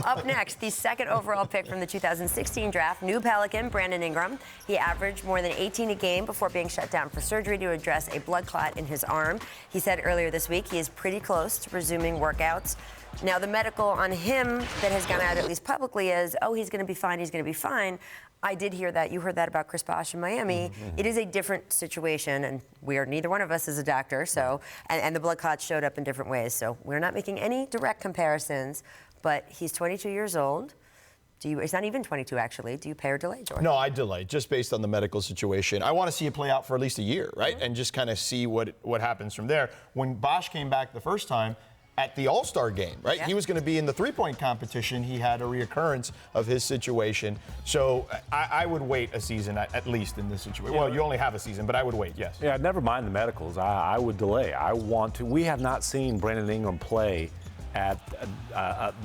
Up next, the second overall pick from the 2016 draft, new Pelican, Brandon Ingram. He averaged more than 18 a game before being shut down for surgery to address a blood clot in his arm. He said earlier this week he is pretty close to resuming workouts. Now, the medical on him that has gone out, at least publicly, is, oh, he's going to be fine, he's going to be fine. I did hear that. You heard that about Chris Bosh in Miami. It is a different situation, and neither one of us is a doctor, so, and the blood clots showed up in different ways. So we're not making any direct comparisons, but he's 22 years old. It's not even 22, actually. Do you pay or delay, Jorge? No, I delay, just based on the medical situation. I want to see it play out for at least a year, right? And just kind of see what happens from there. When Bosh came back the first time, at the All-Star game, right? Yeah. He was going to be in the three-point competition. He had a reoccurrence of his situation. So I would wait a season at least in this situation. Well, you only have a season, but I would wait, yes. Yeah, never mind the medicals. I would delay. We have not seen Brandon Ingram play at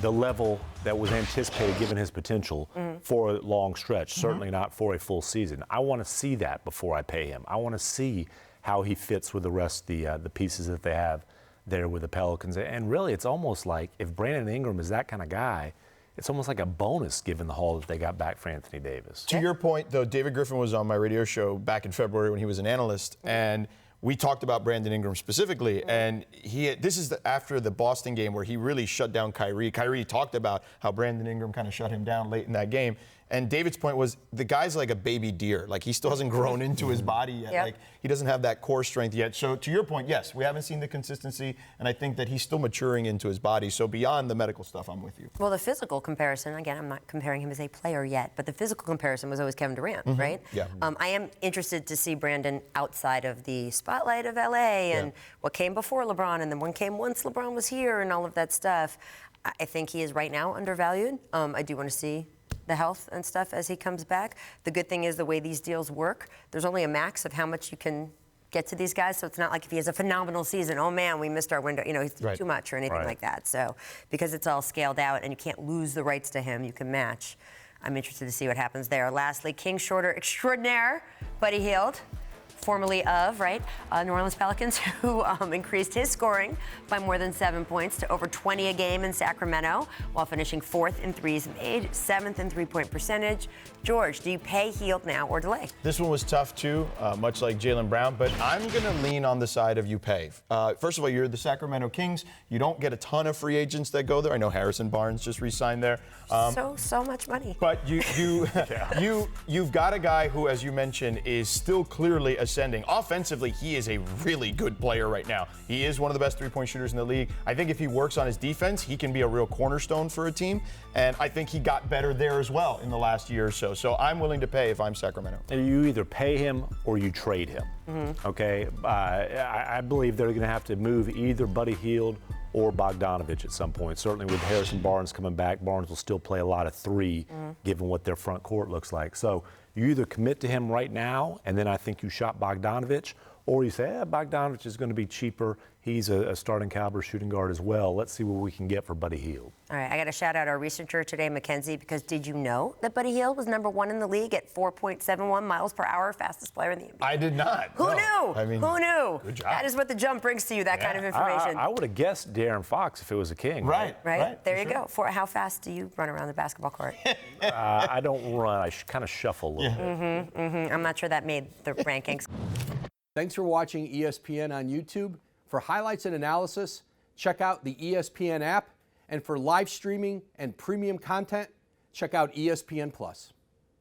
the level that was anticipated given his potential for a long stretch, certainly not for a full season. I want to see that before I pay him. I want to see how he fits with the rest of the pieces that they have there with the Pelicans. And really, it's almost like if Brandon Ingram is that kind of guy, it's almost like a bonus given the haul that they got back for Anthony Davis. To your point, though, David Griffin was on my radio show back in February when he was an analyst, and we talked about Brandon Ingram specifically, and this is after the Boston game where he really shut down Kyrie. Kyrie talked about how Brandon Ingram kind of shut him down late in that game. And David's point was the guy's like a baby deer. Like, he still hasn't grown into his body yet. Yep. Like, he doesn't have that core strength yet. So to your point, yes, we haven't seen the consistency, and I think that he's still maturing into his body. So beyond the medical stuff, I'm with you. Well, the physical comparison, again, I'm not comparing him as a player yet, but the physical comparison was always Kevin Durant, right? Yeah. I am interested to see Brandon outside of the spotlight of LA and what came before LeBron, and then what came once LeBron was here and all of that stuff. I think he is right now undervalued. I do want to see the health and stuff as he comes back. The good thing is the way these deals work, there's only a max of how much you can get to these guys, so it's not like if he has a phenomenal season, oh man, we missed our window, he's too much or anything like that. So because it's all scaled out and you can't lose the rights to him, you can match. I'm interested to see what happens there. Lastly, King shorter extraordinaire, Buddy Hield, formerly of, New Orleans Pelicans, who increased his scoring by more than 7 points to over 20 a game in Sacramento, while finishing 4th in threes made, 7th in three-point percentage. George, do you pay Hield now or delay? This one was tough, too, much like Jaylen Brown, but I'm going to lean on the side of you pay. First of all, you're the Sacramento Kings. You don't get a ton of free agents that go there. I know Harrison Barnes just re-signed there. So much money. But you've got a guy who, as you mentioned, is still clearly ascending. Offensively, he is a really good player right now. He is one of the best three-point shooters in the league. I think if he works on his defense, he can be a real cornerstone for a team. And I think he got better there as well in the last year or so. So I'm willing to pay if I'm Sacramento. And you either pay him or you trade him. Okay? I believe they're going to have to move either Buddy Hield or Bogdanovich at some point. Certainly with Harrison Barnes coming back, Barnes will still play a lot of three, given what their front court looks like. So you either commit to him right now, and then I think you shop Bogdanovich, or you say, Bogdanovich is going to be cheaper. He's a starting caliber shooting guard as well. Let's see what we can get for Buddy Hield. All right, I got to shout out our researcher today, Mackenzie, because did you know that Buddy Hield was #1 in the league at 4.71 miles per hour, fastest player in the NBA? I did not. Who knew? I mean, who knew? Good job. That is what the jump brings to you, that kind of information. I would have guessed De'Aaron Fox if it was a King. Right. There you go. How fast do you run around the basketball court? I don't run. I kind of shuffle a little bit. I'm not sure that made the rankings. Thanks for watching ESPN on YouTube. For highlights and analysis, check out the ESPN app. And for live streaming and premium content, check out ESPN+.